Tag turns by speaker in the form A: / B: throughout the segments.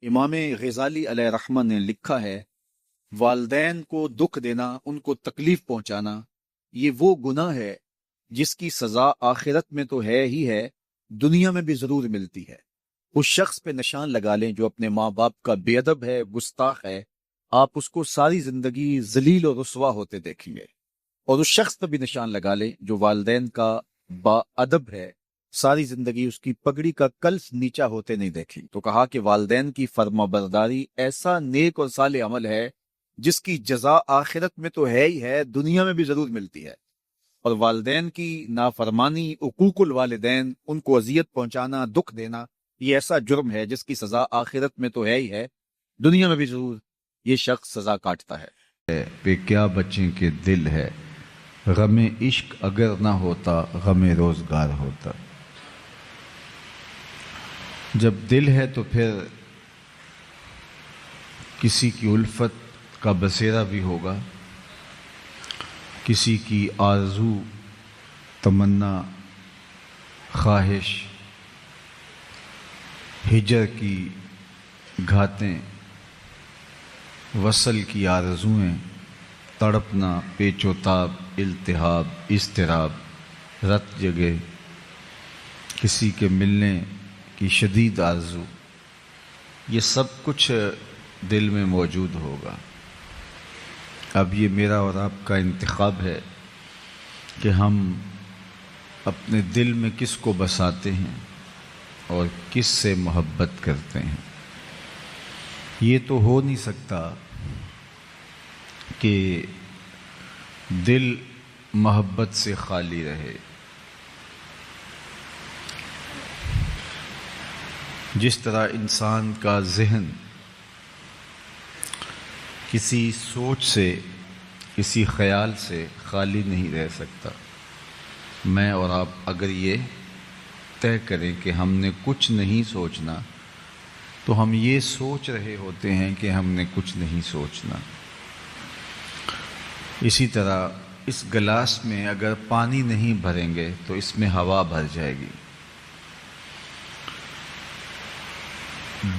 A: امام غزالی علیہ رحمہ نے لکھا ہے، والدین کو دکھ دینا، ان کو تکلیف پہنچانا، یہ وہ گناہ ہے جس کی سزا آخرت میں تو ہے ہی ہے، دنیا میں بھی ضرور ملتی ہے۔ اس شخص پہ نشان لگا لیں جو اپنے ماں باپ کا بے ادب ہے، گستاخ ہے، آپ اس کو ساری زندگی ذلیل اور رسوا ہوتے دیکھیں گے۔ اور اس شخص پہ بھی نشان لگا لیں جو والدین کا با ادب ہے، ساری زندگی اس کی پگڑی کا کلف نیچا ہوتے نہیں دیکھی۔ تو کہا کہ والدین کی فرما برداری ایسا نیک اور صالح عمل ہے جس کی جزا آخرت میں تو ہے ہی ہے، دنیا میں بھی ضرور ملتی ہے۔ اور والدین کی نافرمانی، عقوق الوالدین، ان کو اذیت پہنچانا، دکھ دینا، یہ ایسا جرم ہے جس کی سزا آخرت میں تو ہے ہی ہے، دنیا میں بھی ضرور یہ شخص سزا کاٹتا ہے۔
B: پہ کیا بچیں کے دل ہے، غم عشق اگر نہ ہوتا غم روزگار ہوتا۔ جب دل ہے تو پھر کسی کی الفت کا بسیرا بھی ہوگا، کسی کی آرزو، تمنا، خواہش، ہجر کی گھاتیں، وصل کی آرزوئیں، تڑپنا، پیچ و تاب، التہاب، اضطراب، رت جگے، کسی کے ملنے کی شدید آرزو، یہ سب کچھ دل میں موجود ہوگا۔ اب یہ میرا اور آپ کا انتخاب ہے کہ ہم اپنے دل میں کس کو بساتے ہیں اور کس سے محبت کرتے ہیں۔ یہ تو ہو نہیں سکتا کہ دل محبت سے خالی رہے۔ جس طرح انسان کا ذہن کسی سوچ سے، کسی خیال سے خالی نہیں رہ سکتا، میں اور آپ اگر یہ طے کریں کہ ہم نے کچھ نہیں سوچنا تو ہم یہ سوچ رہے ہوتے ہیں کہ ہم نے کچھ نہیں سوچنا۔ اسی طرح اس گلاس میں اگر پانی نہیں بھریں گے تو اس میں ہوا بھر جائے گی۔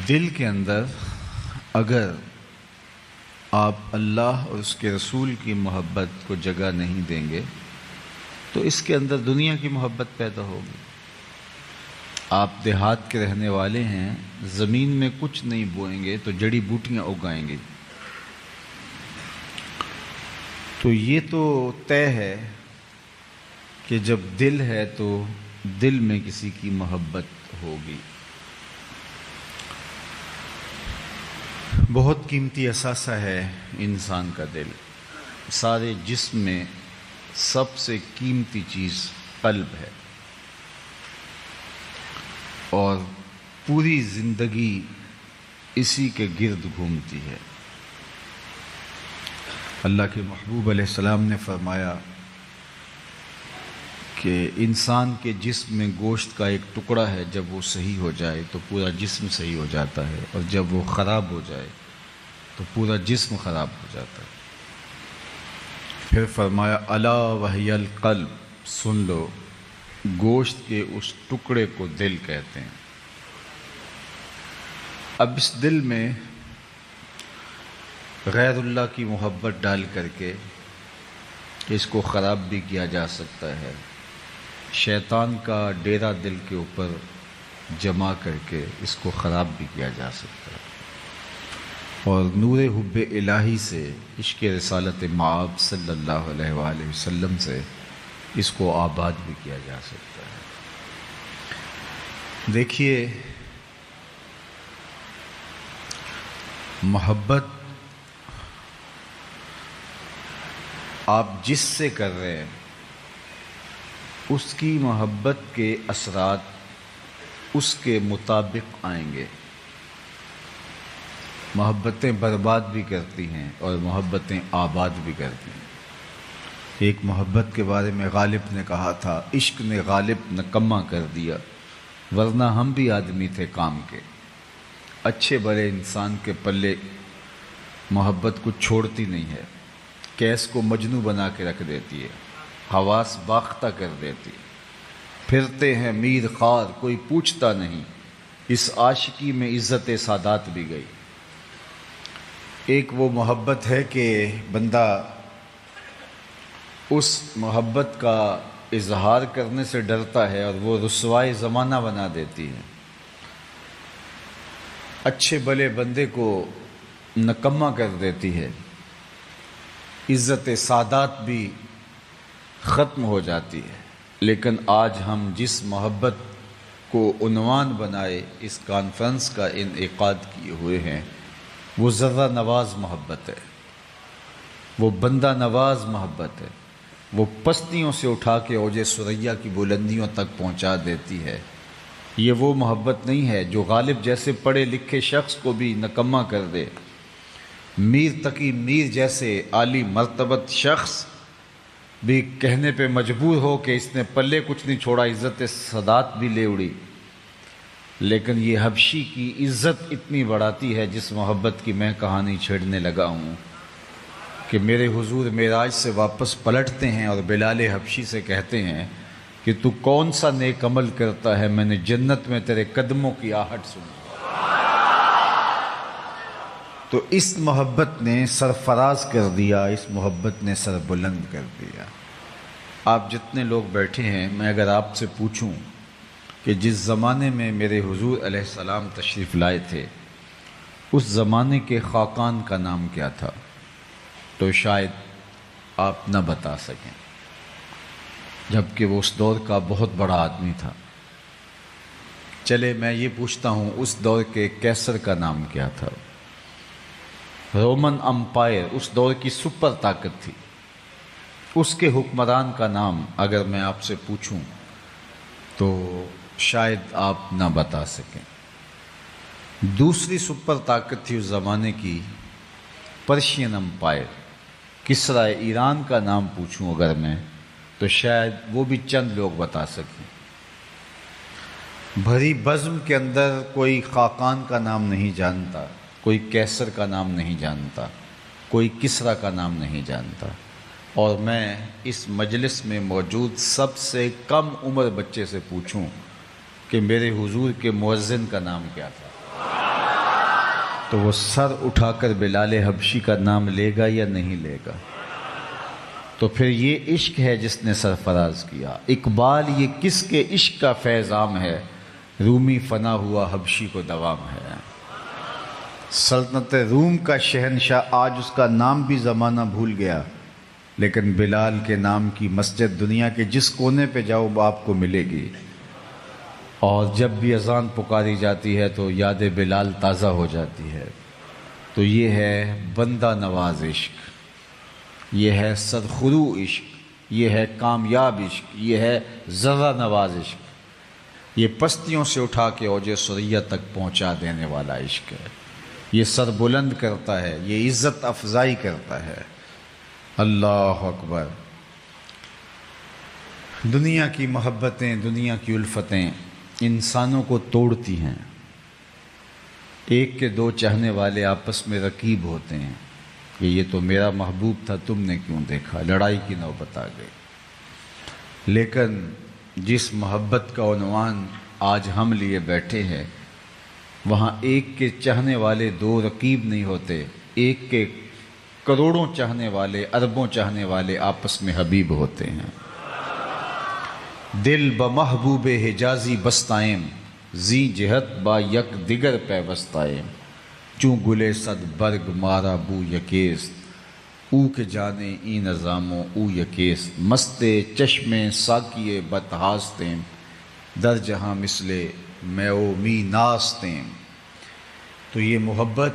B: دل کے اندر اگر آپ اللہ اور اس کے رسول کی محبت کو جگہ نہیں دیں گے تو اس کے اندر دنیا کی محبت پیدا ہوگی۔ آپ دیہات کے رہنے والے ہیں، زمین میں کچھ نہیں بوئیں گے تو جڑی بوٹیاں اگائیں گے۔ تو یہ تو طے ہے کہ جب دل ہے تو دل میں کسی کی محبت ہوگی۔ بہت قیمتی اثاثہ ہے انسان کا دل۔ سارے جسم میں سب سے قیمتی چیز قلب ہے، اور پوری زندگی اسی کے گرد گھومتی ہے۔ اللہ کے محبوب علیہ السلام نے فرمایا کہ انسان کے جسم میں گوشت کا ایک ٹکڑا ہے، جب وہ صحیح ہو جائے تو پورا جسم صحیح ہو جاتا ہے، اور جب وہ خراب ہو جائے تو پورا جسم خراب ہو جاتا ہے۔ پھر فرمایا الا وہی القلب، سن لو، گوشت کے اس ٹکڑے کو دل کہتے ہیں۔ اب اس دل میں غیر اللہ کی محبت ڈال کر کے اس کو خراب بھی کیا جا سکتا ہے، شیطان کا ڈیرا دل کے اوپر جمع کر کے اس کو خراب بھی کیا جا سکتا ہے، اور نور حب الہی سے، عشق رسالت مآب صلی اللہ علیہ وآلہ وسلم سے اس کو آباد بھی کیا جا سکتا ہے۔ دیکھیے، محبت آپ جس سے کر رہے ہیں اس کی محبت کے اثرات اس کے مطابق آئیں گے۔ محبتیں برباد بھی کرتی ہیں اور محبتیں آباد بھی کرتی ہیں۔ ایک محبت کے بارے میں غالب نے کہا تھا، عشق نے غالب نکما کر دیا، ورنہ ہم بھی آدمی تھے کام کے۔ اچھے بڑے انسان کے پلے محبت کو چھوڑتی نہیں ہے، کیس کو مجنوں بنا کے رکھ دیتی ہے، حواس باختہ کر دیتی ہے۔ پھرتے ہیں میر خوار، کوئی پوچھتا نہیں، اس عاشقی میں عزت سادات بھی گئی۔ ایک وہ محبت ہے کہ بندہ اس محبت کا اظہار کرنے سے ڈرتا ہے اور وہ رسوائے زمانہ بنا دیتی ہے، اچھے بھلے بندے کو نکما کر دیتی ہے، عزت سادات بھی ختم ہو جاتی ہے۔ لیکن آج ہم جس محبت کو عنوان بنائے اس کانفرنس کا انعقاد کیے ہوئے ہیں وہ ذرہ نواز محبت ہے، وہ بندہ نواز محبت ہے، وہ پستیوں سے اٹھا کے اوج ثریا کی بلندیوں تک پہنچا دیتی ہے۔ یہ وہ محبت نہیں ہے جو غالب جیسے پڑھے لکھے شخص کو بھی نکما کر دے، میر تقی میر جیسے عالی مرتبت شخص بھی کہنے پہ مجبور ہو کہ اس نے پلے کچھ نہیں چھوڑا، عزت سادات بھی لے اڑی۔ لیکن یہ حبشی کی عزت اتنی بڑھاتی ہے جس محبت کی میں کہانی چھیڑنے لگا ہوں کہ میرے حضور معراج سے واپس پلٹتے ہیں اور بلال حبشی سے کہتے ہیں کہ تو کون سا نیک عمل کرتا ہے، میں نے جنت میں تیرے قدموں کی آہٹ سنی۔ تو اس محبت نے سرفراز کر دیا، اس محبت نے سر بلند کر دیا۔ آپ جتنے لوگ بیٹھے ہیں، میں اگر آپ سے پوچھوں کہ جس زمانے میں میرے حضور علیہ السلام تشریف لائے تھے اس زمانے کے خاقان کا نام کیا تھا، تو شاید آپ نہ بتا سکیں، جبکہ وہ اس دور کا بہت بڑا آدمی تھا۔ چلے میں یہ پوچھتا ہوں، اس دور کے کیسر کا نام کیا تھا؟ رومن امپائر اس دور کی سپر طاقت تھی، اس کے حکمران کا نام اگر میں آپ سے پوچھوں تو شاید آپ نہ بتا سکیں۔ دوسری سپر طاقت تھی اس زمانے کی پرشین امپائر، کسرا ایران کا نام پوچھوں اگر میں تو شاید وہ بھی چند لوگ بتا سکیں۔ بھری بزم کے اندر کوئی خاقان کا نام نہیں جانتا، کوئی کیسر کا نام نہیں جانتا، کوئی کسرا کا نام نہیں جانتا، اور میں اس مجلس میں موجود سب سے کم عمر بچے سے پوچھوں کہ میرے حضور کے مؤذن کا نام کیا تھا، تو وہ سر اٹھا کر بلال حبشی کا نام لے گا یا نہیں لے گا؟ تو پھر یہ عشق ہے جس نے سرفراز کیا۔ اقبال یہ کس کے عشق کا فیض عام ہے، رومی فنا ہوا حبشی کو دوام ہے۔ سلطنت روم کا شہنشاہ آج اس کا نام بھی زمانہ بھول گیا، لیکن بلال کے نام کی مسجد دنیا کے جس کونے پہ جاؤ آپ کو ملے گی، اور جب بھی اذان پکاری جاتی ہے تو یاد بلال تازہ ہو جاتی ہے۔ تو یہ ہے بندہ نواز عشق، یہ ہے سرخرو عشق، یہ ہے کامیاب عشق، یہ ہے ذرہ نواز عشق، یہ پستیوں سے اٹھا کے اوج ثریا تک پہنچا دینے والا عشق ہے، یہ سر بلند کرتا ہے، یہ عزت افزائی کرتا ہے۔ اللہ اکبر۔ دنیا کی محبتیں، دنیا کی الفتیں انسانوں کو توڑتی ہیں۔ ایک کے دو چاہنے والے آپس میں رقیب ہوتے ہیں کہ یہ تو میرا محبوب تھا، تم نے کیوں دیکھا، لڑائی کی نوبت آ گئی۔ لیکن جس محبت کا عنوان آج ہم لیے بیٹھے ہیں وہاں ایک کے چاہنے والے دو رقیب نہیں ہوتے، ایک کے کروڑوں چاہنے والے، اربوں چاہنے والے آپس میں حبیب ہوتے ہیں۔ دل بمحبوب حجازی بستائم، زی جہت با یک دیگر پیوستائم، چوں گلے صد برگ مارا بو یکیست، او کے جانے ای نظاموں او یکیست، مست چشم ساکیے بتہاستیم، در جہاں مثل میں او می ناستیم۔ تو یہ محبت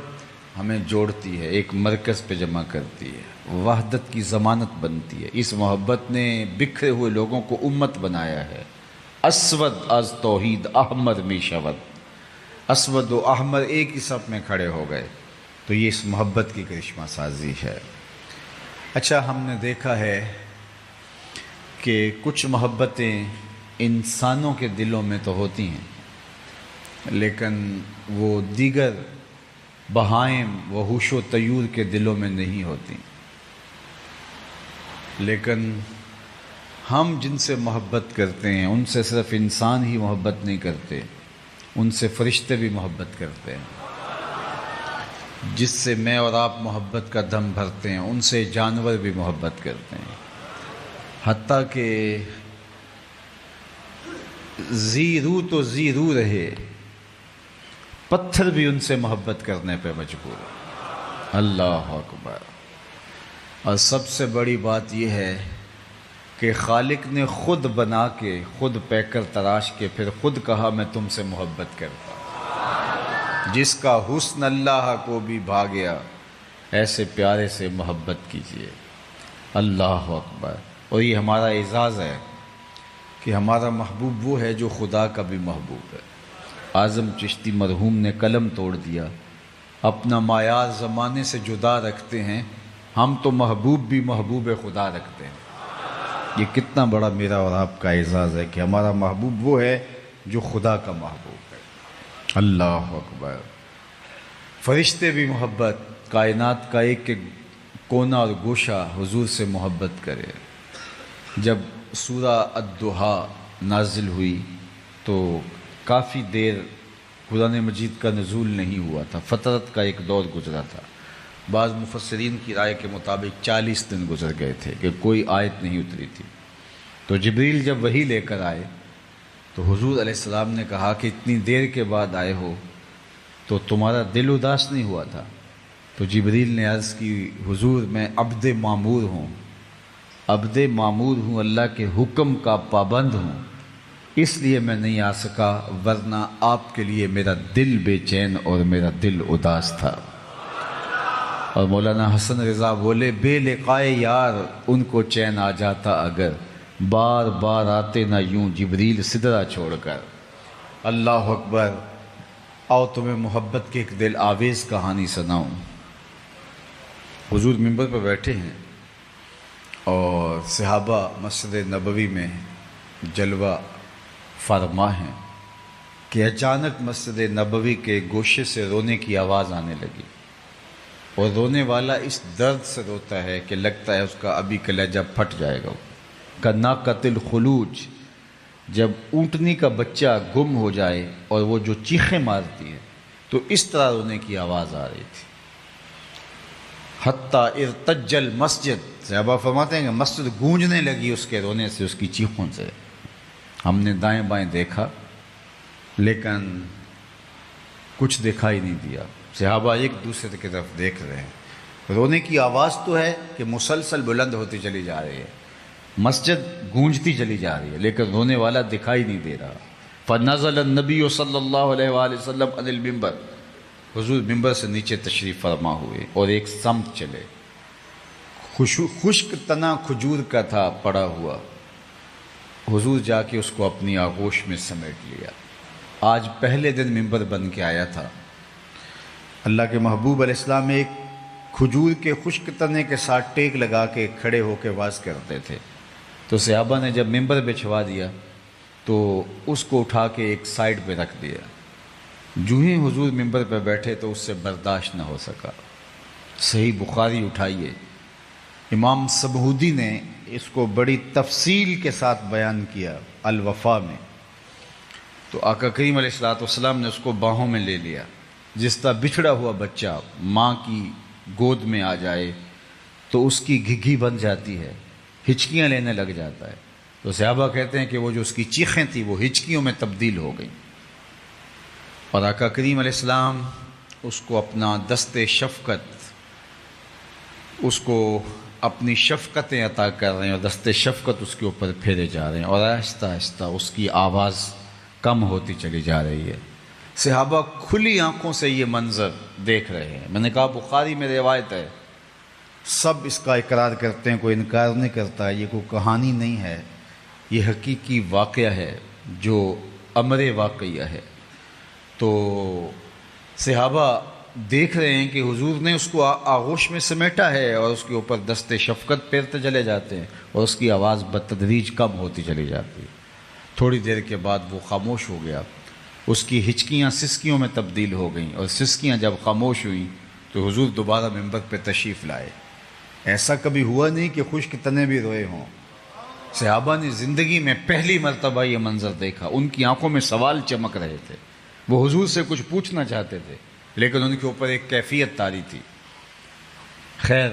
B: ہمیں جوڑتی ہے، ایک مرکز پہ جمع کرتی ہے، وحدت کی ضمانت بنتی ہے۔ اس محبت نے بکھرے ہوئے لوگوں کو امت بنایا ہے۔ اسود از توحید احمر می شود، اسود و احمر ایک ہی صف میں کھڑے ہو گئے۔ تو یہ اس محبت کی کرشمہ سازی ہے۔ اچھا، ہم نے دیکھا ہے کہ کچھ محبتیں انسانوں کے دلوں میں تو ہوتی ہیں لیکن وہ دیگر بہائم وحوش و طیور کے دلوں میں نہیں ہوتی۔ لیکن ہم جن سے محبت کرتے ہیں ان سے صرف انسان ہی محبت نہیں کرتے، ان سے فرشتے بھی محبت کرتے ہیں، جس سے میں اور آپ محبت کا دم بھرتے ہیں ان سے جانور بھی محبت کرتے ہیں، حتیٰ کہ ذی روح تو ذی روح رہے، پتھر بھی ان سے محبت کرنے پہ مجبور ہے۔ اللہ اکبر۔ اور سب سے بڑی بات یہ ہے کہ خالق نے خود بنا کے، خود پیکر تراش کے، پھر خود کہا میں تم سے محبت کرتا ہوں۔ جس کا حسن اللہ کو بھی بھا گیا، ایسے پیارے سے محبت کیجیے۔ اللہ اکبر۔ اور یہ ہمارا اعزاز ہے کہ ہمارا محبوب وہ ہے جو خدا کا بھی محبوب ہے۔ اعظم چشتی مرحوم نے قلم توڑ دیا، اپنا معیار زمانے سے جدا رکھتے ہیں، ہم تو محبوب بھی محبوب خدا رکھتے ہیں۔ یہ کتنا بڑا میرا اور آپ کا اعزاز ہے کہ ہمارا محبوب وہ ہے جو خدا کا محبوب ہے۔ اللہ اکبر۔ فرشتے بھی محبت، کائنات کا ایک ایک کونا اور گوشہ حضور سے محبت کرے۔ جب سورہ الضحیٰ نازل ہوئی تو کافی دیر قرآن مجید کا نزول نہیں ہوا تھا، فترت کا ایک دور گزرا تھا۔ بعض مفسرین کی رائے کے مطابق 40 دن گزر گئے تھے کہ کوئی آیت نہیں اتری تھی۔ تو جبریل جب وحی لے کر آئے تو حضور علیہ السلام نے کہا کہ اتنی دیر کے بعد آئے ہو تو تمہارا دل اداس نہیں ہوا تھا؟ تو جبریل نے عرض کی حضور میں عبد معمور ہوں، عبد معمور ہوں، اللہ کے حکم کا پابند ہوں، اس لیے میں نہیں آ سکا، ورنہ آپ کے لیے میرا دل بے چین اور میرا دل اداس تھا۔ اور مولانا حسن رضا بولے بے لقائے یار ان کو چین آ جاتا اگر، بار بار آتے نہ یوں جبریل سدرہ چھوڑ کر۔ اللہ اکبر۔ آؤ تمہیں محبت کی ایک دل آویز کہانی سناؤں۔ حضور منبر پر بیٹھے ہیں اور صحابہ مسجد نبوی میں جلوہ فرما ہیں کہ اچانک مسجد نبوی کے گوشے سے رونے کی آواز آنے لگی، اور رونے والا اس درد سے روتا ہے کہ لگتا ہے اس کا ابھی کلیجہ پھٹ جائے گا۔ کناقۃ الخلوج، جب اونٹنی کا بچہ گم ہو جائے اور وہ جو چیخیں مارتی ہے تو اس طرح رونے کی آواز آ رہی تھی۔ حتیٰ ارتج المسجد، صحابہ فرماتے ہیں کہ مسجد گونجنے لگی اس کے رونے سے، اس کی چیخوں سے۔ ہم نے دائیں بائیں دیکھا لیکن کچھ دکھائی نہیں دیا۔ صحابہ ایک دوسرے کی طرف دیکھ رہے ہیں، رونے کی آواز تو ہے کہ مسلسل بلند ہوتی چلی جا رہی ہے، مسجد گونجتی چلی جا رہی ہے، لیکن رونے والا دکھائی نہیں دے رہا۔ فنزل النبی صلی اللہ علیہ وآلہ وسلم عن المنبر، حضور منبر سے نیچے تشریف فرما ہوئے اور ایک سمت چلے۔ خشک تنا کھجور کا تھا پڑا ہوا، حضور جا کے اس کو اپنی آغوش میں سمیٹ لیا۔ آج پہلے دن منبر بن کے آیا تھا۔ اللہ کے محبوب علیہ السلام ایک کھجور کے خشک تنے کے ساتھ ٹیک لگا کے کھڑے ہو کے واز کرتے تھے، تو صحابہ نے جب منبر بچھوا دیا تو اس کو اٹھا کے ایک سائڈ پہ رکھ دیا۔ جو ہی حضور منبر پہ بیٹھے تو اس سے برداشت نہ ہو سکا۔ صحیح بخاری اٹھائیے، امام سبہودی نے اس کو بڑی تفصیل کے ساتھ بیان کیا الوفا میں۔ تو آقا کریم علیہ السلام نے اس کو باہوں میں لے لیا، جس طرح بچھڑا ہوا بچہ ماں کی گود میں آ جائے تو اس کی گھگھی بن جاتی ہے، ہچکیاں لینے لگ جاتا ہے۔ تو صحابہ کہتے ہیں کہ وہ جو اس کی چیخیں تھیں وہ ہچکیوں میں تبدیل ہو گئیں، اور آقا کریم علیہ السلام اس کو اپنا دست شفقت، اس کو اپنی شفقتیں عطا کر رہے ہیں، اور دست شفقت اس کے اوپر پھیرے جا رہے ہیں، اور آہستہ آہستہ اس کی آواز کم ہوتی چلی جا رہی ہے۔ صحابہ کھلی آنکھوں سے یہ منظر دیکھ رہے ہیں۔ میں نے کہا بخاری میں روایت ہے، سب اس کا اقرار کرتے ہیں، کوئی انکار نہیں کرتا، یہ کوئی کہانی نہیں ہے، یہ حقیقی واقعہ ہے جو امر واقعہ ہے۔ تو صحابہ دیکھ رہے ہیں کہ حضور نے اس کو آغوش میں سمیٹا ہے اور اس کے اوپر دست شفقت پھیرتے چلے جاتے ہیں، اور اس کی آواز بتدریج کم ہوتی چلی جاتی ہے۔ تھوڑی دیر کے بعد وہ خاموش ہو گیا، اس کی ہچکیاں سسکیوں میں تبدیل ہو گئیں، اور سسکیاں جب خاموش ہوئیں تو حضور دوبارہ منبر پہ تشریف لائے۔ ایسا کبھی ہوا نہیں کہ خشک تنے بھی روئے ہوں۔ صحابہ نے زندگی میں پہلی مرتبہ یہ منظر دیکھا، ان کی آنکھوں میں سوال چمک رہے تھے۔ وہ حضور سے کچھ پوچھنا چاہتے تھے لیکن ان کے اوپر ایک کیفیت طاری تھی۔ خیر،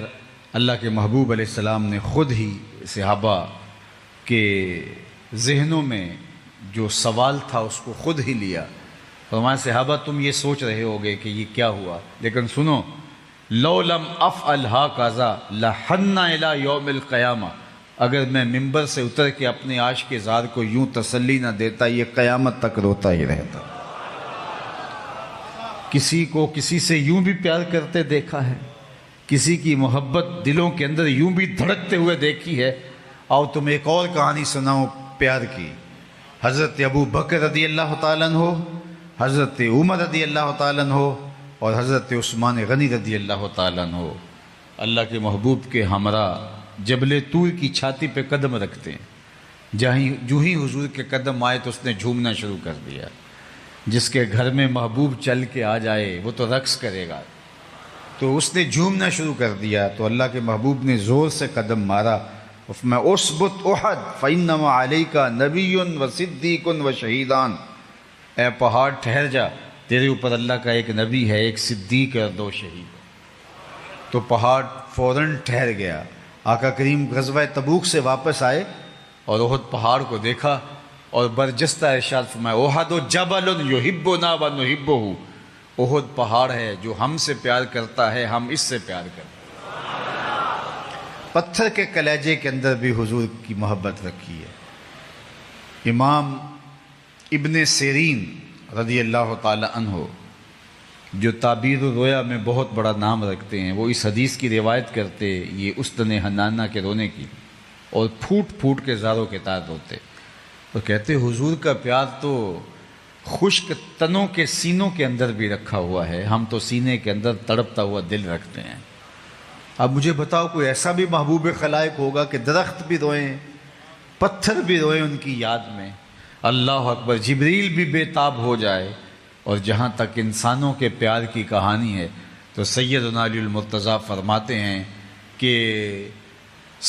B: اللہ کے محبوب علیہ السلام نے خود ہی صحابہ کے ذہنوں میں جو سوال تھا اس کو خود ہی لیا۔ فرمایا صحابہ تم یہ سوچ رہے ہوگے کہ یہ کیا ہوا، لیکن سنو، لو لم افعل ھذا لحن الی یوم القیامہ، اگر میں ممبر سے اتر کے اپنے عاشق کے زار کو یوں تسلی نہ دیتا یہ قیامت تک روتا ہی رہتا۔ کسی کو کسی سے یوں بھی پیار کرتے دیکھا ہے، کسی کی محبت دلوں کے اندر یوں بھی دھڑکتے ہوئے دیکھی ہے۔ آؤ تم ایک اور کہانی سناؤ پیار کی۔ حضرت ابو بکر رضی اللہ تعالیٰ عنہ، حضرت عمر رضی اللہ تعالیٰ عنہ اور حضرت عثمان غنی رضی اللہ تعالیٰ عنہ اللہ کے محبوب کے ہمراہ جبل طور کی چھاتی پہ قدم رکھتے ہیں۔ جو ہی حضور کے قدم آئے تو اس نے جھومنا شروع کر دیا۔ جس کے گھر میں محبوب چل کے آ جائے وہ تو رقص کرے گا، تو اس نے جھومنا شروع کر دیا۔ تو اللہ کے محبوب نے زور سے قدم مارا، میں اثبت احد فانما علیک نبی و صدیق و شہیدان، اے پہاڑ ٹھہر جا، تیرے اوپر اللہ کا ایک نبی ہے، ایک صدیق اور 2 شہید۔ تو پہاڑ فوراً ٹھہر گیا۔ آقا کریم غزوہ تبوک سے واپس آئے اور احد پہاڑ کو دیکھا اور برجستہ ارشاد فرمایا احد جبل یحبنا و نحبہ، احد پہاڑ ہے جو ہم سے پیار کرتا ہے، ہم اس سے پیار کرتے ہیں۔ پتھر کے کلیجے کے اندر بھی حضور کی محبت رکھی ہے۔ امام ابن سیرین رضی اللہ تعالی عنہ جو تعبیر الرؤیا میں بہت بڑا نام رکھتے ہیں، وہ اس حدیث کی روایت کرتے یہ استن حنانہ کے رونے کی، اور پھوٹ پھوٹ کے زاروں کے تار روتے، اور کہتے حضور کا پیار تو خشک تنوں کے سینوں کے اندر بھی رکھا ہوا ہے، ہم تو سینے کے اندر تڑپتا ہوا دل رکھتے ہیں۔ اب مجھے بتاؤ کوئی ایسا بھی محبوب خلائق ہوگا کہ درخت بھی روئیں، پتھر بھی روئیں ان کی یاد میں، اللہ اکبر، جبریل بھی بے تاب ہو جائے۔ اور جہاں تک انسانوں کے پیار کی کہانی ہے تو سیدنا علی المرتضیٰ فرماتے ہیں کہ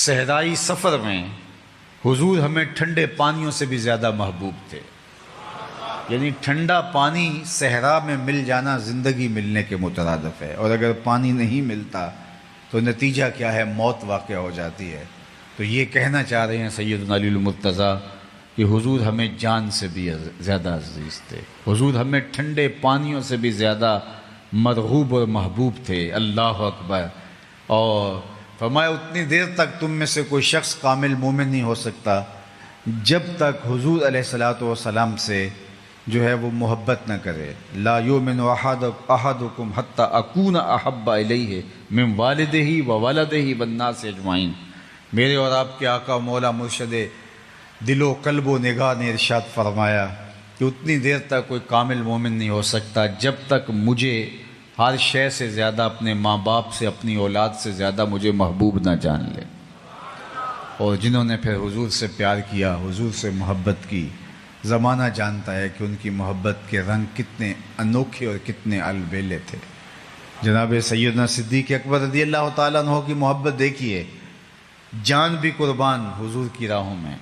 B: صحرائی سفر میں حضور ہمیں ٹھنڈے پانیوں سے بھی زیادہ محبوب تھے۔ یعنی ٹھنڈا پانی صحرا میں مل جانا زندگی ملنے کے مترادف ہے، اور اگر پانی نہیں ملتا تو نتیجہ کیا ہے؟ موت واقع ہو جاتی ہے۔ تو یہ کہنا چاہ رہے ہیں سیدنا علی المرتضیٰ کہ حضور ہمیں جان سے بھی زیادہ عزیز تھے، حضور ہمیں ٹھنڈے پانیوں سے بھی زیادہ مرغوب اور محبوب تھے۔ اللہ اکبر۔ اور فرمایا اتنی دیر تک تم میں سے کوئی شخص کامل مومن نہیں ہو سکتا جب تک حضور علیہ الصلاۃ والسلام سے جو ہے وہ محبت نہ کرے۔ لا یؤمن احدکم حتی اکون احب الیہ من والدہ و ولدہ والناس اجمعین۔ میرے اور آپ کے آقا مولا مرشد دل و قلب و نگاہ نے ارشاد فرمایا کہ اتنی دیر تک کوئی کامل مومن نہیں ہو سکتا جب تک مجھے ہر شے سے زیادہ، اپنے ماں باپ سے، اپنی اولاد سے زیادہ مجھے محبوب نہ جان لے۔ اور جنہوں نے پھر حضور سے پیار کیا، حضور سے محبت کی، زمانہ جانتا ہے کہ ان کی محبت کے رنگ کتنے انوکھے اور کتنے البیلے تھے۔ جناب سیدنا صدیق اکبر رضی اللہ تعالیٰ عنہ کی محبت دیکھیے، جان بھی قربان حضور کی راہوں میں،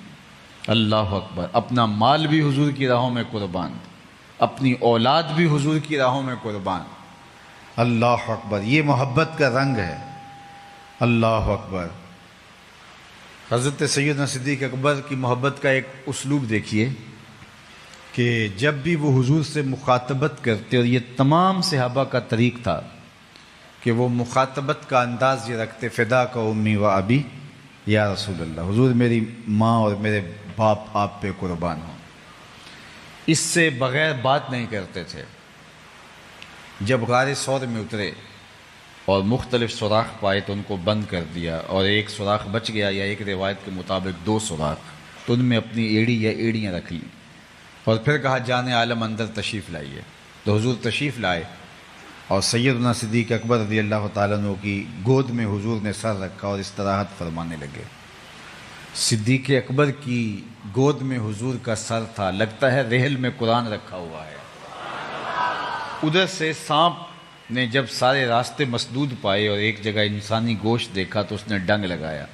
B: اللہ اکبر، اپنا مال بھی حضور کی راہوں میں قربان، اپنی اولاد بھی حضور کی راہوں میں قربان، اللہ اکبر۔ یہ محبت کا رنگ ہے، اللہ اکبر۔ حضرت سیدنا صدیق اکبر کی محبت کا ایک اسلوب دیکھیے کہ جب بھی وہ حضور سے مخاطبت کرتے، اور یہ تمام صحابہ کا طریق تھا کہ وہ مخاطبت کا انداز یہ رکھتے، فدا کا امی و ابی یا رسول اللہ، حضور میری ماں اور میرے باپ آپ پہ قربان ہوں۔ اس سے بغیر بات نہیں کرتے تھے۔ جب غار ثور میں اترے اور مختلف سوراخ پائے تو ان کو بند کر دیا، اور ایک سوراخ بچ گیا، یا ایک روایت کے مطابق 2 سوراخ، تو ان میں اپنی ایڑی یا ایڑیاں رکھ لیں، اور پھر کہا جان عالم اندر تشریف لائیے۔ تو حضور تشریف لائے اور سیدنا صدیق اکبر رضی اللہ تعالیٰ عنہ کی گود میں حضور نے سر رکھا اور استراحت فرمانے لگے۔ صدیق اکبر کی گود میں حضور کا سر تھا، لگتا ہے رحل میں قرآن رکھا ہوا ہے۔ ادھر سے سانپ نے جب سارے راستے مسدود پائے اور ایک جگہ انسانی گوشت دیکھا تو اس نے ڈنگ لگایا۔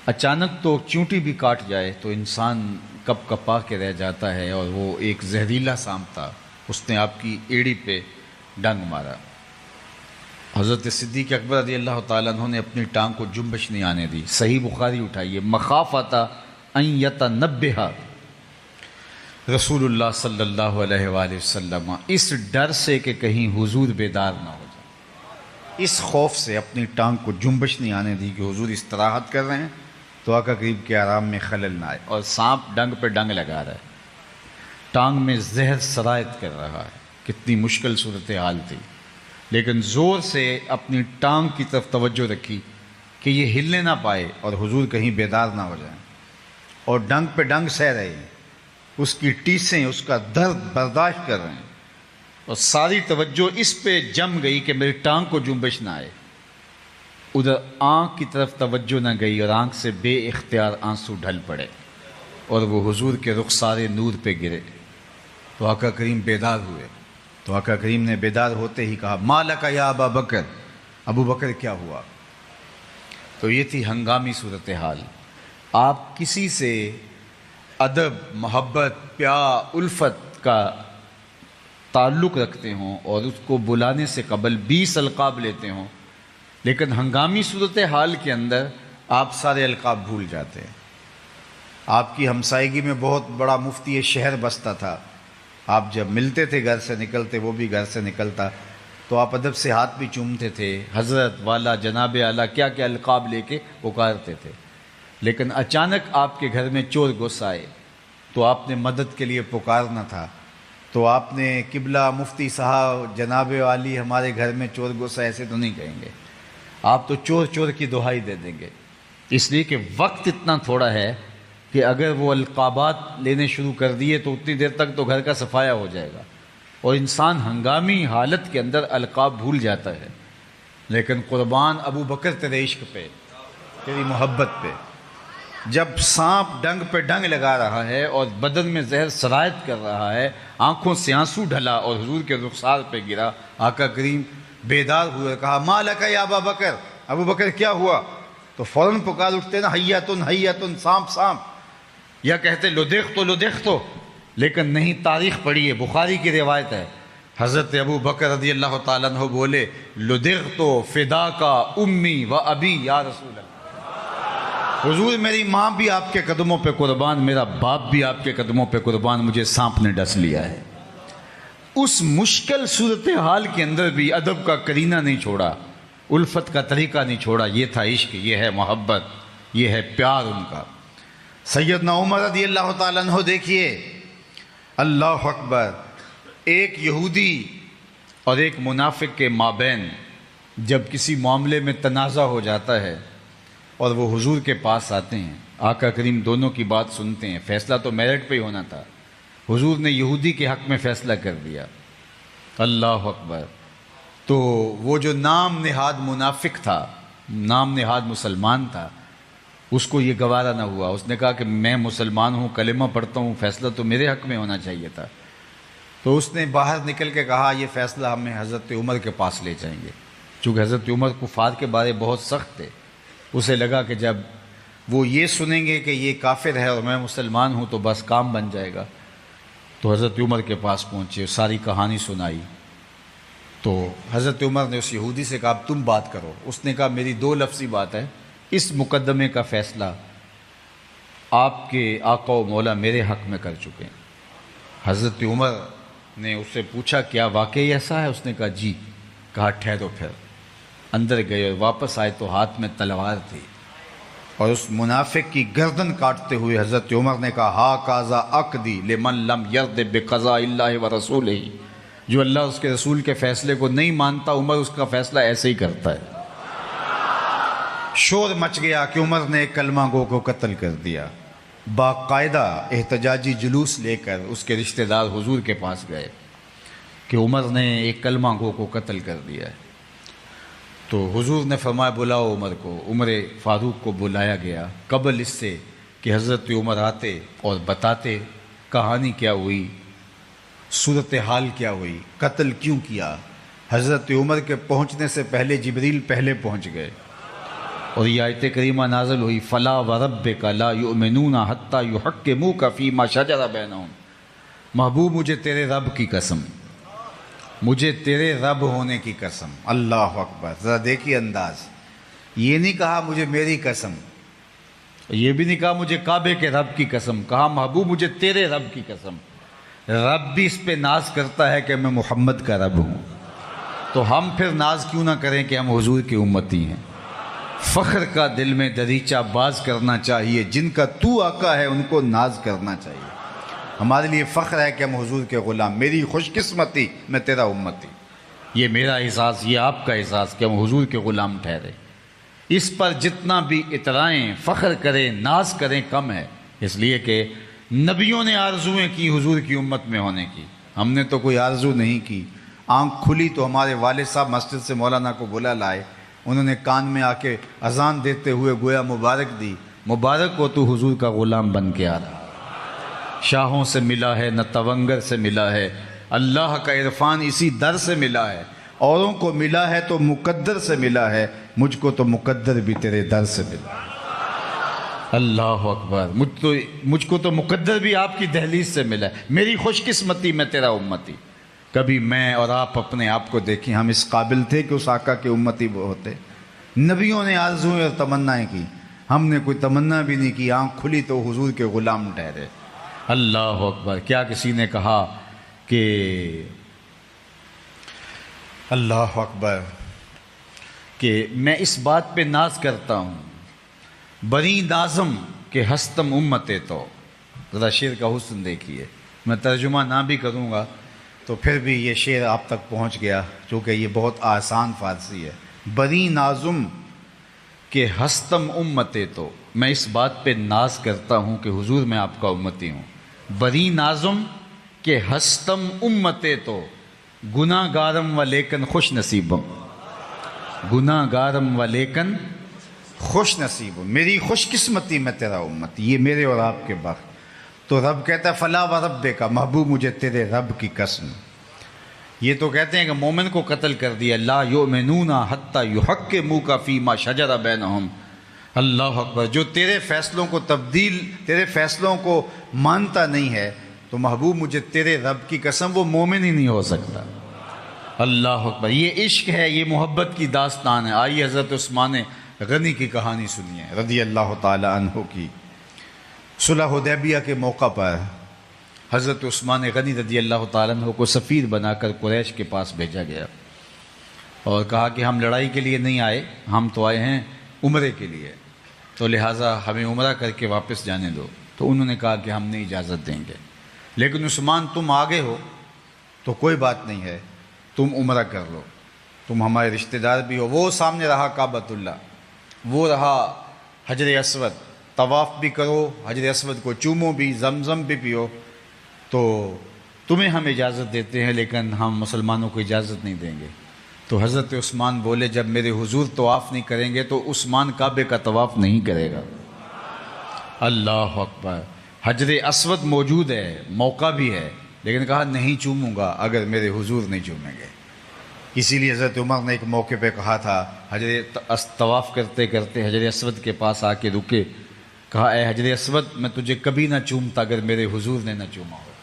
B: اچانک تو چونٹی بھی کاٹ جائے تو انسان کپ کپا کے رہ جاتا ہے، اور وہ ایک زہریلا سانپ تھا، اس نے آپ کی ایڑی پہ ڈنگ مارا۔ حضرت صدیق اکبر رضی اللہ تعالیٰ عنہ نے اپنی ٹانگ کو جنبش نہیں آنے دی۔ صحیح بخاری اٹھائیے، مخافۃ ان یتنبہ رسول اللہ صلی اللہ علیہ وآلہ وسلم، اس ڈر سے کہ کہیں حضور بیدار نہ ہو جائے، اس خوف سے اپنی ٹانگ کو جنبش نہیں آنے دی کہ حضور استراحت کر رہے ہیں تو آقا کریم کے آرام میں خلل نہ آئے۔ اور سانپ ڈنگ پہ ڈنگ لگا رہا ہے، ٹانگ میں زہر سرایت کر رہا ہے، کتنی مشکل صورتحال تھی، لیکن زور سے اپنی ٹانگ کی طرف توجہ رکھی کہ یہ ہلنے نہ پائے اور حضور کہیں بیدار نہ ہو جائیں، اور ڈنگ پہ ڈنگ سہ رہے ہیں، اس کی ٹیسیں، اس کا درد برداشت کر رہے ہیں، اور ساری توجہ اس پہ جم گئی کہ میری ٹانگ کو جنبش نہ آئے۔ ادھر آنکھ کی طرف توجہ نہ گئی اور آنکھ سے بے اختیار آنسو ڈھل پڑے اور وہ حضور کے رخسار نور پہ گرے۔ تو آقا کریم بیدار ہوئے، تو آقا کریم نے بیدار ہوتے ہی کہا، ما لک یا ابا بکر، ابو بکر کیا ہوا؟ تو یہ تھی ہنگامی صورتحال۔ آپ کسی سے ادب، محبت، پیار، الفت کا تعلق رکھتے ہوں اور اس کو بلانے سے قبل 20 القاب لیتے ہوں، لیکن ہنگامی صورتحال کے اندر آپ سارے القاب بھول جاتے ہیں۔ آپ کی ہمسائیگی میں بہت بڑا مفتی شہر بستا تھا، آپ جب ملتے تھے گھر سے نکلتے، وہ بھی گھر سے نکلتا، تو آپ ادب سے ہاتھ بھی چومتے تھے، حضرت، والا، جناب اعلیٰ، کیا کیا القاب لے کے پکارتے تھے۔ لیکن اچانک آپ کے گھر میں چور گھس آئے تو آپ نے مدد کے لیے پکارنا تھا، تو آپ نے قبلہ مفتی صاحب، جناب والی، ہمارے گھر میں چور گھس آئے، ایسے تو نہیں کہیں گے، آپ تو چور چور کی دہائی دے دیں گے، اس لیے کہ وقت اتنا تھوڑا ہے کہ اگر وہ القابات لینے شروع کر دیے تو اتنی دیر تک تو گھر کا صفایا ہو جائے گا، اور انسان ہنگامی حالت کے اندر القاب بھول جاتا ہے۔ لیکن قربان ابو بکر تیرے عشق پہ، تیری محبت پہ، جب سانپ ڈنگ پہ ڈنگ لگا رہا ہے اور بدن میں زہر سرایت کر رہا ہے، آنکھوں سے آنسو ڈھلا اور حضور کے رخسار پہ گرا، آقا کریم بیدار ہوئے، کہا، ما لک یا ابا بکر، ابو بکر کیا ہوا؟ تو فوراً پکار اٹھتے نا، حیاتن حیاتن، سانپ سانپ، یا کہتے لدغت لدغت، لیکن نہیں، تاریخ پڑھیے، بخاری کی روایت ہے، حضرت ابو بکر رضی اللہ تعالیٰ عنہ بولے، لدغت فداک امی و ابی یا رسول اللہ، حضور میری ماں بھی آپ کے قدموں پہ قربان، میرا باپ بھی آپ کے قدموں پہ قربان، مجھے سانپ نے ڈس لیا ہے۔ اس مشکل صورتحال کے اندر بھی ادب کا کرینہ نہیں چھوڑا، الفت کا طریقہ نہیں چھوڑا، یہ تھا عشق، یہ ہے محبت، یہ ہے پیار ان کا۔ سیدنا عمر رضی اللہ تعالیٰ عنہ دیکھیے، اللہ اکبر، ایک یہودی اور ایک منافق کے مابین جب کسی معاملے میں تنازع ہو جاتا ہے اور وہ حضور کے پاس آتے ہیں، آقا کریم دونوں کی بات سنتے ہیں، فیصلہ تو میرٹ پہ ہی ہونا تھا، حضور نے یہودی کے حق میں فیصلہ کر دیا، اللہ اکبر۔ تو وہ جو نام نہاد منافق تھا، نام نہاد مسلمان تھا، اس کو یہ گوارا نہ ہوا، اس نے کہا کہ میں مسلمان ہوں، کلمہ پڑھتا ہوں، فیصلہ تو میرے حق میں ہونا چاہیے تھا۔ تو اس نے باہر نکل کے کہا، یہ فیصلہ ہمیں حضرت عمر کے پاس لے جائیں گے، چونکہ حضرت عمر کفار کے بارے بہت سخت تھے، اسے لگا کہ جب وہ یہ سنیں گے کہ یہ کافر ہے اور میں مسلمان ہوں تو بس کام بن جائے گا۔ تو حضرت عمر کے پاس پہنچے، ساری کہانی سنائی، تو حضرت عمر نے اس یہودی سے کہا، اب تم بات کرو۔ اس نے کہا، میری 2 لفظی بات ہے، اس مقدمے کا فیصلہ آپ کے آقا و مولا میرے حق میں کر چکے ہیں۔ حضرت عمر نے اس سے پوچھا، کیا واقعی ایسا ہے؟ اس نے کہا جی۔ کہا ٹھہرو، پھر اندر گئے اور واپس آئے تو ہاتھ میں تلوار تھی، اور اس منافق کی گردن کاٹتے ہوئے حضرت عمر نے کہا، ہا قاضا عقدی لمن لم یرد بقضاء اللہ و رسولہ، جو اللہ اس کے رسول کے فیصلے کو نہیں مانتا، عمر اس کا فیصلہ ایسے ہی کرتا ہے۔ شور مچ گیا کہ عمر نے ایک کلمہ گو کو قتل کر دیا۔ باقاعدہ احتجاجی جلوس لے کر اس کے رشتہ دار حضور کے پاس گئے کہ عمر نے ایک کلمہ گو کو قتل کر دیا ہے۔ تو حضور نے فرمایا، بلاؤ عمر کو۔ عمر فاروق کو بلایا گیا قبل اس سے کہ حضرت عمر آتے اور بتاتے کہانی کیا ہوئی، صورتحال کیا ہوئی، قتل کیوں کیا۔ حضرت عمر کے پہنچنے سے پہلے جبریل پہلے پہنچ گئے، اور یہ آیت کریمہ نازل ہوئی، فلا وربک لا یؤمنون حتی یحکموک فیما شجر بینہم، محبوب مجھے تیرے رب کی قسم، مجھے تیرے رب ہونے کی قسم۔ اللہ اکبر، ذرا دیکھیے انداز، یہ نہیں کہا مجھے میری قسم، یہ بھی نہیں کہا مجھے کعبے کے رب کی قسم، کہا محبوب مجھے تیرے رب کی قسم۔ رب بھی اس پہ ناز کرتا ہے کہ میں محمد کا رب ہوں، تو ہم پھر ناز کیوں نہ کریں کہ ہم حضور کی امتی ہیں۔ فخر کا دل میں دریچہ باز کرنا چاہیے، جن کا تو آقا ہے ان کو ناز کرنا چاہیے۔ ہمارے لیے فخر ہے کہ ہم حضور کے غلام، میری خوش قسمتی میں تیرا امتی، یہ میرا اعزاز، یہ آپ کا اعزاز کہ ہم حضور کے غلام ٹھہرے۔ اس پر جتنا بھی اترائیں، فخر کریں، ناز کریں کم ہے، اس لیے کہ نبیوں نے آرزویں کی حضور کی امت میں ہونے کی، ہم نے تو کوئی آرزو نہیں کی۔ آنکھ کھلی تو ہمارے والد صاحب مسجد سے مولانا کو بلا لائے، انہوں نے کان میں آ کے اذان دیتے ہوئے گویا مبارک دی، مبارک ہو تو حضور کا غلام بن کے آ رہا۔ شاہوں سے ملا ہے نہ تونگر سے ملا ہے، اللہ کا عرفان اسی در سے ملا ہے، اوروں کو ملا ہے تو مقدر سے ملا ہے، مجھ کو تو مقدر بھی تیرے در سے ملا۔ اللہ اکبر، مجھ کو تو مقدر بھی آپ کی دہلیز سے ملا ہے، میری خوش قسمتی میں تیرا امتی۔ کبھی میں اور آپ اپنے آپ کو دیکھیں، ہم اس قابل تھے کہ اس آقا کے امتی ہوتے؟ نبیوں نے آرزویں اور تمنائیں کی، ہم نے کوئی تمنا بھی نہیں کی، آنکھ کھلی تو حضور کے غلام ٹھہرے۔ اللہ اکبر، کیا کسی نے کہا کہ اللہ اکبر کہ میں اس بات پہ ناز کرتا ہوں، بنی نازم کہ ہستم امتے تو، ذرا شعر کا حسن دیکھیے، میں ترجمہ نہ بھی کروں گا تو پھر بھی یہ شعر آپ تک پہنچ گیا، چونکہ یہ بہت آسان فارسی ہے۔ بنی نازم کہ ہستم امتے تو، میں اس بات پہ ناز کرتا ہوں کہ حضور میں آپ کا امتی ہوں۔ بنی نازم کہ ہستم امتے تو، گناہ گارم و لیکن خوش نصیبم، گناہ گارم و لیکن خوش نصیبم، میری خوش قسمتی میں تیرا امتی، یہ میرے اور آپ کے بخت۔ تو رب کہتا ہے فلا و رب کا، محبوب مجھے تیرے رب کی قسم۔ یہ تو کہتے ہیں کہ مومن کو قتل کر دیا، لا یؤمنون حتی یحکموک فیما شجر بینہم۔ اللہ اکبر، جو تیرے فیصلوں کو تیرے فیصلوں کو مانتا نہیں ہے، تو محبوب مجھے تیرے رب کی قسم وہ مومن ہی نہیں ہو سکتا۔ اللہ اکبر، یہ عشق ہے، یہ محبت کی داستان ہے۔ آئیے حضرت عثمان غنی کی کہانی سنیے رضی اللہ تعالی عنہ کی۔ صلح حدیبیہ کے موقع پر حضرت عثمان غنی رضی اللہ تعالیٰ عنہ کو سفیر بنا کر قریش کے پاس بھیجا گیا اور کہا کہ ہم لڑائی کے لیے نہیں آئے، ہم تو آئے ہیں عمرے کے لیے، تو لہٰذا ہمیں عمرہ کر کے واپس جانے دو۔ تو انہوں نے کہا کہ ہم نہیں اجازت دیں گے، لیکن عثمان تم آگے ہو تو کوئی بات نہیں ہے، تم عمرہ کر لو، تم ہمارے رشتہ دار بھی ہو۔ وہ سامنے رہا کعبۃ اللہ، وہ رہا حجر اسود، طواف بھی کرو، حجر اسود کو چومو بھی، زمزم بھی پیو، تو تمہیں ہم اجازت دیتے ہیں لیکن ہم مسلمانوں کو اجازت نہیں دیں گے۔ تو حضرت عثمان بولے جب میرے حضور طواف نہیں کریں گے تو عثمان کعبے کا طواف نہیں کرے گا۔ اللہ اکبر، حجر اسود موجود ہے، موقع بھی ہے، لیکن کہا نہیں چوموں گا اگر میرے حضور نہیں چومیں گے۔ اسی لیے حضرت عمر نے ایک موقع پہ کہا تھا، طواف کرتے کرتے حجر اسود کے پاس آ کے رکے، کہا اے حجر اسود میں تجھے کبھی نہ چومتا اگر میرے حضور نے نہ چوما ہوتا۔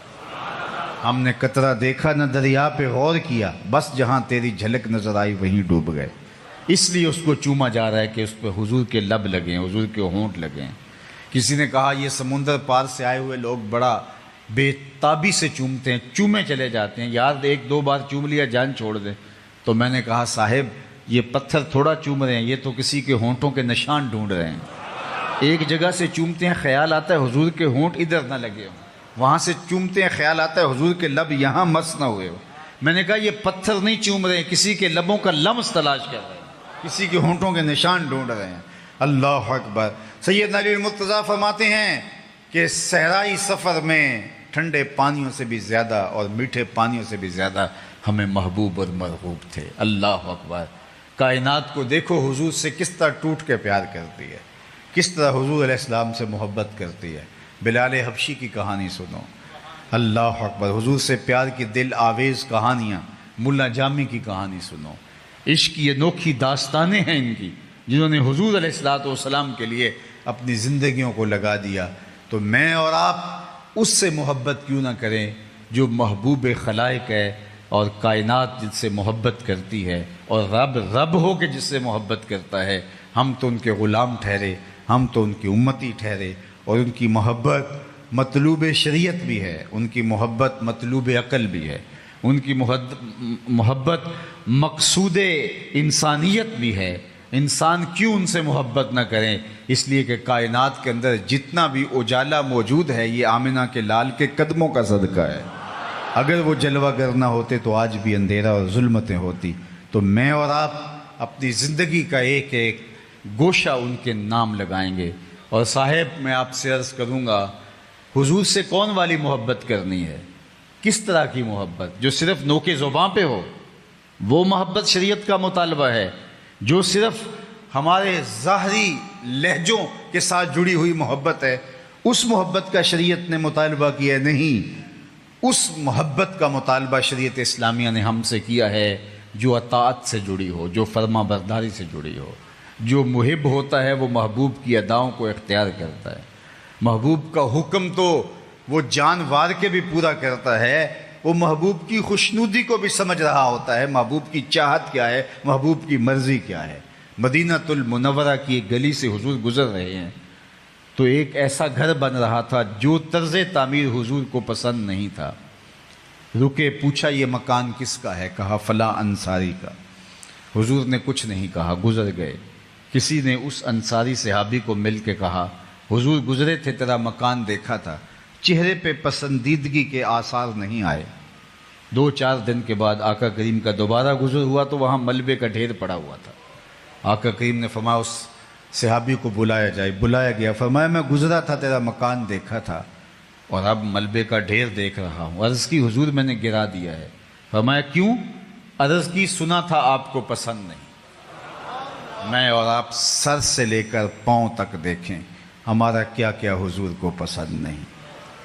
B: ہم نے قطرہ دیکھا نہ دریا پہ غور کیا، بس جہاں تیری جھلک نظر آئی وہیں ڈوب گئے۔ اس لیے اس کو چوما جا رہا ہے کہ اس پہ حضور کے لب لگیں، حضور کے ہونٹ لگیں۔ کسی نے کہا یہ سمندر پار سے آئے ہوئے لوگ بڑا بے تابی سے چومتے ہیں، چومے چلے جاتے ہیں، یار ایک دو بار چوم لیا جان چھوڑ دے۔ تو میں نے کہا صاحب یہ پتھر تھوڑا چوم رہے ہیں، یہ تو کسی کے ہونٹوں کے نشان ڈھونڈ رہے ہیں۔ ایک جگہ سے چومتے ہیں، خیال آتا ہے حضور کے ہونٹ ادھر نہ لگے ہوں، وہاں سے چومتے ہیں، خیال آتا ہے حضور کے لب یہاں مس نہ ہوئے ہو۔ میں نے کہا یہ پتھر نہیں چوم رہے ہیں، کسی کے لبوں کا لمس تلاش کر رہے ہیں، کسی کے ہونٹوں کے نشان ڈھونڈ رہے ہیں۔ اللہ اکبر۔ سیدنا علی المرتضیٰ فرماتے ہیں کہ صحرائی سفر میں ٹھنڈے پانیوں سے بھی زیادہ اور میٹھے پانیوں سے بھی زیادہ ہمیں محبوب اور مرغوب تھے۔ اللہ اکبر۔ کائنات کو دیکھو حضور سے کس طرح ٹوٹ کے پیار کرتی ہے، کس طرح حضور علیہ السلام سے محبت کرتی ہے۔ بلال حبشی کی کہانی سنو، اللہ اکبر، حضور سے پیار کی دل آویز کہانیاں، ملا جامی کی کہانی سنو۔ عشق کی انوکھی داستانیں ہیں ان کی، جنہوں نے حضور علیہ السلام کے لیے اپنی زندگیوں کو لگا دیا۔ تو میں اور آپ اس سے محبت کیوں نہ کریں جو محبوب خلائق ہے اور کائنات جس سے محبت کرتی ہے، اور رب رب ہو کے جس سے محبت کرتا ہے، ہم تو ان کے غلام ٹھہرے، ہم تو ان کی امتی ٹھہرے، اور ان کی محبت مطلوب شریعت بھی ہے، ان کی محبت مطلوب عقل بھی ہے، ان کی محبت مقصود انسانیت بھی ہے۔ انسان کیوں ان سے محبت نہ کریں؟ اس لیے کہ کائنات کے اندر جتنا بھی اجالا موجود ہے یہ آمنہ کے لال کے قدموں کا صدقہ ہے۔ اگر وہ جلوہ گر نہ ہوتے تو آج بھی اندھیرا اور ظلمتیں ہوتی۔ تو میں اور آپ اپنی زندگی کا ایک ایک گوشہ ان کے نام لگائیں گے۔ اور صاحب میں آپ سے عرض کروں گا، حضور سے کون والی محبت کرنی ہے؟ کس طرح کی محبت؟ جو صرف نوک زباں پہ ہو، وہ محبت شریعت کا مطالبہ ہے؟ جو صرف ہمارے ظاہری لہجوں کے ساتھ جڑی ہوئی محبت ہے، اس محبت کا شریعت نے مطالبہ کیا ہے؟ نہیں، اس محبت کا مطالبہ شریعت اسلامیہ نے ہم سے کیا ہے جو اطاعت سے جڑی ہو، جو فرما برداری سے جڑی ہو۔ جو محب ہوتا ہے وہ محبوب کی اداؤں کو اختیار کرتا ہے۔ محبوب کا حکم تو وہ جان وار کے بھی پورا کرتا ہے، وہ محبوب کی خوشنودی کو بھی سمجھ رہا ہوتا ہے، محبوب کی چاہت کیا ہے، محبوب کی مرضی کیا ہے۔ مدینہ المنورہ کی ایک گلی سے حضور گزر رہے ہیں تو ایک ایسا گھر بن رہا تھا جو طرز تعمیر حضور کو پسند نہیں تھا۔ رکے، پوچھا یہ مکان کس کا ہے؟ کہا فلاں انصاری کا۔ حضور نے کچھ نہیں کہا، گزر گئے۔ کسی نے اس انصاری صحابی کو مل کے کہا، حضور گزرے تھے، تیرا مکان دیکھا تھا، چہرے پہ پسندیدگی کے آثار نہیں آئے۔ 2-4 دن کے بعد آقا کریم کا دوبارہ گزر ہوا تو وہاں ملبے کا ڈھیر پڑا ہوا تھا۔ آقا کریم نے فرمایا اس صحابی کو بلایا جائے۔ بلایا گیا، فرمایا میں گزرا تھا، تیرا مکان دیکھا تھا اور اب ملبے کا ڈھیر دیکھ رہا ہوں۔ عرض کی حضور میں نے گرا دیا ہے۔ فرمایا کیوں؟ عرض کی سنا تھا آپ کو پسند نہیں۔ میں اور آپ سر سے لے کر پاؤں تک دیکھیں، ہمارا کیا کیا حضور کو پسند نہیں۔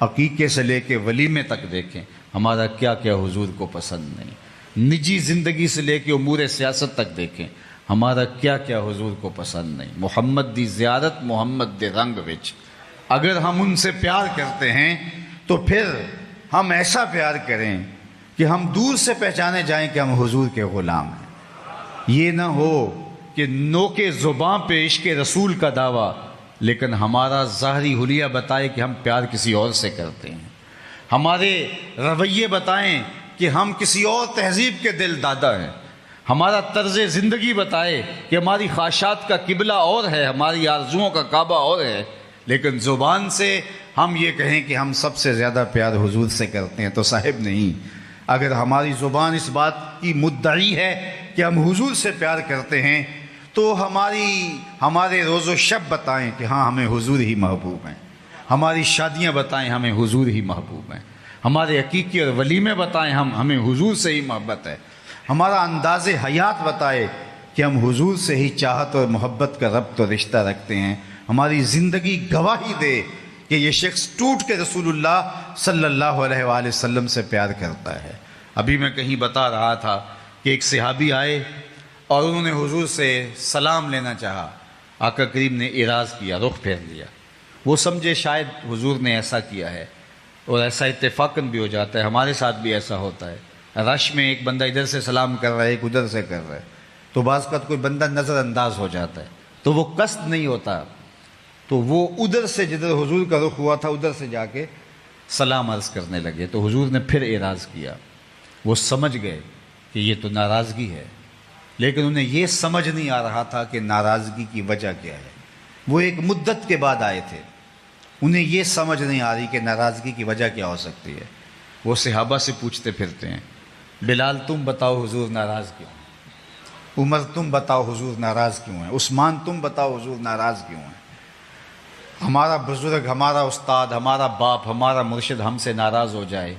B: عقیقے سے لے کے ولیمے تک دیکھیں، ہمارا کیا کیا حضور کو پسند نہیں۔ نجی زندگی سے لے کے امور سیاست تک دیکھیں، ہمارا کیا کیا حضور کو پسند نہیں۔ محمد دی زیارت محمد دے رنگ وچ، اگر ہم ان سے پیار کرتے ہیں تو پھر ہم ایسا پیار کریں کہ ہم دور سے پہچانے جائیں کہ ہم حضور کے غلام ہیں۔ یہ نہ ہو کہ نوک زباں پہ عشق رسول کا دعویٰ لیکن ہمارا ظاہری حلیہ بتائے کہ ہم پیار کسی اور سے کرتے ہیں، ہمارے رویے بتائیں کہ ہم کسی اور تہذیب کے دل دادا ہیں، ہمارا طرز زندگی بتائے کہ ہماری خواہشات کا قبلہ اور ہے، ہماری آرزوؤں کا کعبہ اور ہے، لیکن زبان سے ہم یہ کہیں کہ ہم سب سے زیادہ پیار حضور سے کرتے ہیں تو صاحب نہیں۔ اگر ہماری زبان اس بات کی مدعی ہے کہ ہم حضور سے پیار کرتے ہیں تو ہمارے روز و شب بتائیں کہ ہاں ہمیں حضور ہی محبوب ہیں، ہماری شادیاں بتائیں ہمیں حضور ہی محبوب ہیں، ہمارے عقیقے اور ولیمے بتائیں ہمیں حضور سے ہی محبت ہے، ہمارا انداز حیات بتائے کہ ہم حضور سے ہی چاہت اور محبت کا ربط اور رشتہ رکھتے ہیں، ہماری زندگی گواہی دے کہ یہ شخص ٹوٹ کے رسول اللہ صلی اللہ علیہ وآلہ وسلم سے پیار کرتا ہے۔ ابھی میں کہیں بتا رہا تھا کہ ایک صحابی آئے اور انہوں نے حضور سے سلام لینا چاہا، آقا کریم نے اعراض کیا، رخ پھیر لیا۔ وہ سمجھے شاید حضور نے ایسا کیا ہے، اور ایسا اتفاقاً بھی ہو جاتا ہے، ہمارے ساتھ بھی ایسا ہوتا ہے۔ رش میں ایک بندہ ادھر سے سلام کر رہا ہے، ایک ادھر سے کر رہا ہے، تو بعض کا کوئی بندہ نظر انداز ہو جاتا ہے تو وہ قصد نہیں ہوتا، تو وہ ادھر سے جدھر حضور کا رخ ہوا تھا ادھر سے جا کے سلام عرض کرنے لگے، تو حضور نے پھر اعراض کیا۔ وہ سمجھ گئے کہ یہ تو ناراضگی ہے، لیکن انہیں یہ سمجھ نہیں آ رہا تھا کہ ناراضگی کی وجہ کیا ہے۔ وہ ایک مدت کے بعد آئے تھے، انہیں یہ سمجھ نہیں آ رہی کہ ناراضگی کی وجہ کیا ہو سکتی ہے۔ وہ صحابہ سے پوچھتے پھرتے ہیں، بلال تم بتاؤ حضور ناراض کیوں ہیں؟ عمر تم بتاؤ حضور ناراض کیوں ہیں؟ عثمان تم بتاؤ حضور ناراض کیوں ہیں؟ ہمارا بزرگ، ہمارا استاد، ہمارا باپ، ہمارا مرشد ہم سے ناراض ہو جائے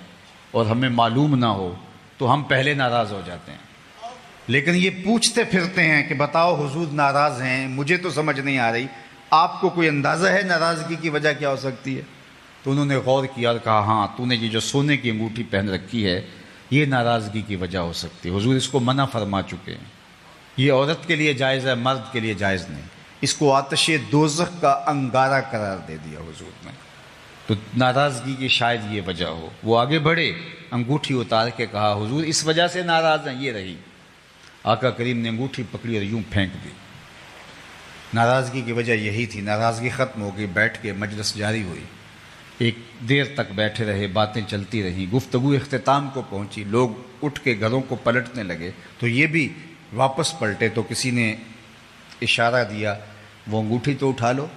B: اور ہمیں معلوم نہ ہو تو ہم پہلے ناراض ہو جاتے ہیں، لیکن یہ پوچھتے پھرتے ہیں کہ بتاؤ حضور ناراض ہیں، مجھے تو سمجھ نہیں آ رہی، آپ کو کوئی اندازہ ہے ناراضگی کی وجہ کیا ہو سکتی ہے؟ تو انہوں نے غور کیا اور کہا ہاں تو نے یہ جو سونے کی انگوٹھی پہن رکھی ہے یہ ناراضگی کی وجہ ہو سکتی ہے، حضور اس کو منع فرما چکے ہیں، یہ عورت کے لیے جائز ہے، مرد کے لیے جائز نہیں، اس کو آتش دوزخ کا انگارہ قرار دے دیا حضور نے۔ تو ناراضگی کی شاید یہ وجہ ہو۔ وہ آگے بڑھے، انگوٹھی اتار کے کہا حضور اس وجہ سے ناراض ہیں، یہ رہی۔ آقا کریم نے انگوٹھی پکڑی اور یوں پھینک دی۔ ناراضگی کی وجہ یہی تھی۔ ناراضگی ختم ہو گئی، بیٹھ کے مجلس جاری ہوئی۔ ایک دیر تک بیٹھے رہے، باتیں چلتی رہیں، گفتگو اختتام کو پہنچی، لوگ اٹھ کے گھروں کو پلٹنے لگے تو یہ بھی واپس پلٹے تو کسی نے اشارہ دیا، وہ انگوٹھی تو اٹھا لو،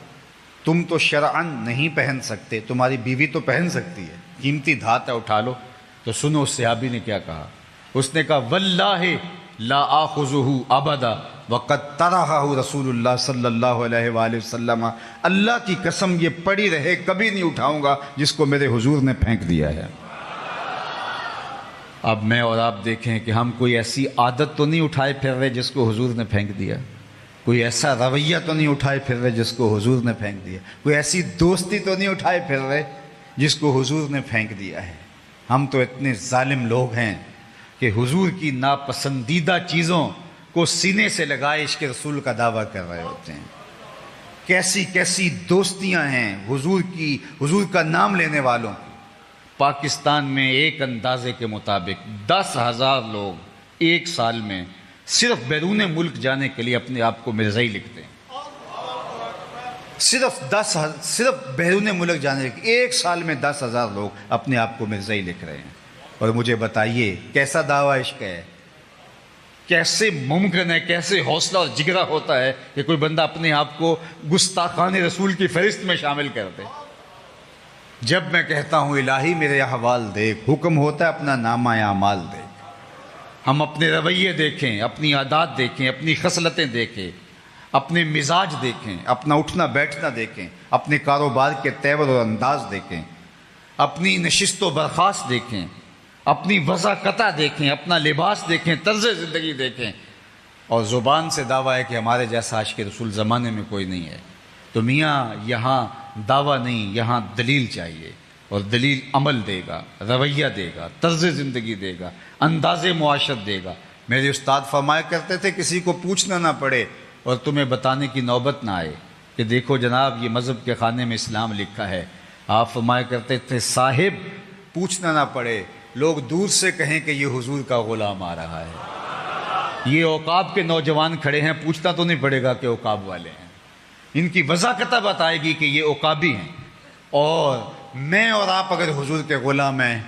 B: تم تو شرعاً نہیں پہن سکتے، تمہاری بیوی تو پہن سکتی ہے، قیمتی دھات ہے، اٹھا لو۔ تو سنو اس صحابی نے کیا کہا، اس نے کہا واللہ لا آخذہ ابدا وقد طرحہ رسول اللہ صلی اللہ علیہ وآلہ وسلم، اللہ کی قسم یہ پڑی رہے کبھی نہیں اٹھاؤں گا جس کو میرے حضور نے پھینک دیا ہے۔ اب میں اور آپ دیکھیں کہ ہم کوئی ایسی عادت تو نہیں اٹھائے پھر رہے جس کو حضور نے پھینک دیا، کوئی ایسا رویہ تو نہیں اٹھائے پھر رہے جس کو حضور نے پھینک دیا، کوئی ایسی دوستی تو نہیں اٹھائے پھر رہے جس کو حضور نے پھینک دیا ہے۔ ہم تو اتنے ظالم لوگ ہیں کہ حضور کی ناپسندیدہ چیزوں کو سینے سے لگائے عشق رسول کا دعویٰ کر رہے ہوتے ہیں۔ کیسی کیسی دوستیاں ہیں حضور کا نام لینے والوں کی۔ پاکستان میں ایک اندازے کے مطابق 10,000 لوگ ایک سال میں صرف بیرون ملک جانے کے لیے اپنے آپ کو مرزائی لکھتے ہیں۔ صرف بیرون ملک جانے کے ایک سال میں 10,000 لوگ اپنے آپ کو مرزائی لکھ رہے ہیں۔ اور مجھے بتائیے کیسا دعویٰ عشق ہے، کیسے ممکن ہے، کیسے حوصلہ اور جگرا ہوتا ہے کہ کوئی بندہ اپنے آپ کو گستاخان رسول کی فہرست میں شامل کر دے۔ جب میں کہتا ہوں الہی میرے احوال دیکھ، حکم ہوتا ہے اپنا نامہ اعمال دیکھ۔ ہم اپنے رویے دیکھیں، اپنی عادات دیکھیں، اپنی خصلتیں دیکھیں، اپنے مزاج دیکھیں، اپنا اٹھنا بیٹھنا دیکھیں، اپنے کاروبار کے تیور اور انداز دیکھیں، اپنی نشست و برخاست دیکھیں، اپنی وضاقتہ دیکھیں، اپنا لباس دیکھیں، طرز زندگی دیکھیں، اور زبان سے دعویٰ ہے کہ ہمارے جیسا عاشق رسول زمانے میں کوئی نہیں ہے۔ تو میاں یہاں دعویٰ نہیں، یہاں دلیل چاہیے، اور دلیل عمل دے گا، رویہ دے گا، طرز زندگی دے گا، انداز معاشرت دے گا۔ میرے استاد فرمایا کرتے تھے کسی کو پوچھنا نہ پڑے اور تمہیں بتانے کی نوبت نہ آئے کہ دیکھو جناب یہ مذہب کے خانے میں اسلام لکھا ہے۔ آپ فرمایا کرتے تھے صاحب پوچھنا نہ پڑے، لوگ دور سے کہیں کہ یہ حضور کا غلام آ رہا ہے۔ یہ عقاب کے نوجوان کھڑے ہیں، پوچھنا تو نہیں پڑے گا کہ عقاب والے ہیں، ان کی وضاقتہ بتائے گی کہ یہ عقابی ہیں۔ اور میں اور آپ اگر حضور کے غلام ہیں،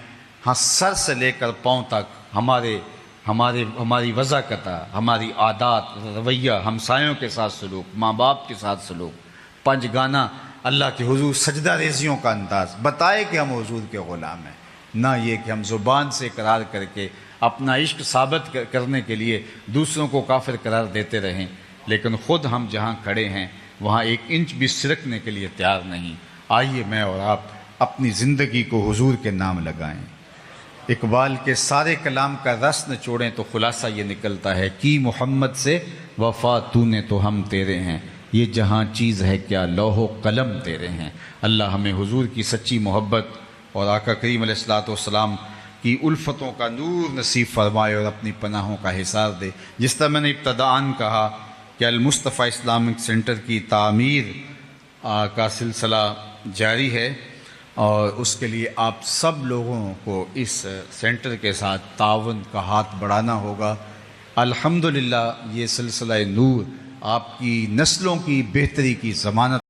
B: ہاں سر سے لے کر پاؤں تک ہماری وضاقتہ، ہماری عادات، رویہ، ہمسایوں کے ساتھ سلوک، ماں باپ کے ساتھ سلوک، پنج گانا اللہ کے حضور سجدہ ریزیوں کا انداز بتائے کہ ہم حضور کے غلام ہیں، نہ یہ کہ ہم زبان سے اقرار کر کے اپنا عشق ثابت کرنے کے لیے دوسروں کو کافر قرار دیتے رہیں، لیکن خود ہم جہاں کھڑے ہیں وہاں ایک انچ بھی سرکنے کے لیے تیار نہیں۔ آئیے میں اور آپ اپنی زندگی کو حضور کے نام لگائیں۔ اقبال کے سارے کلام کا رس نچوڑیں تو خلاصہ یہ نکلتا ہے کہ محمد سے وفا تو نے تو ہم تیرے ہیں، یہ جہاں چیز ہے کیا لوح و قلم تیرے ہیں۔ اللہ ہمیں حضور کی سچی محبت اور آقا کریم علیہ الصلوۃ والسلام کی الفتوں کا نور نصیب فرمائے اور اپنی پناہوں کا حصار دے۔ جس طرح میں نے ابتداءً کہا کہ المصطفیٰ اسلامک سینٹر کی تعمیر کا سلسلہ جاری ہے، اور اس کے لیے آپ سب لوگوں کو اس سینٹر کے ساتھ تعاون کا ہاتھ بڑھانا ہوگا۔ الحمدللہ یہ سلسلہ نور آپ کی نسلوں کی بہتری کی ضمانت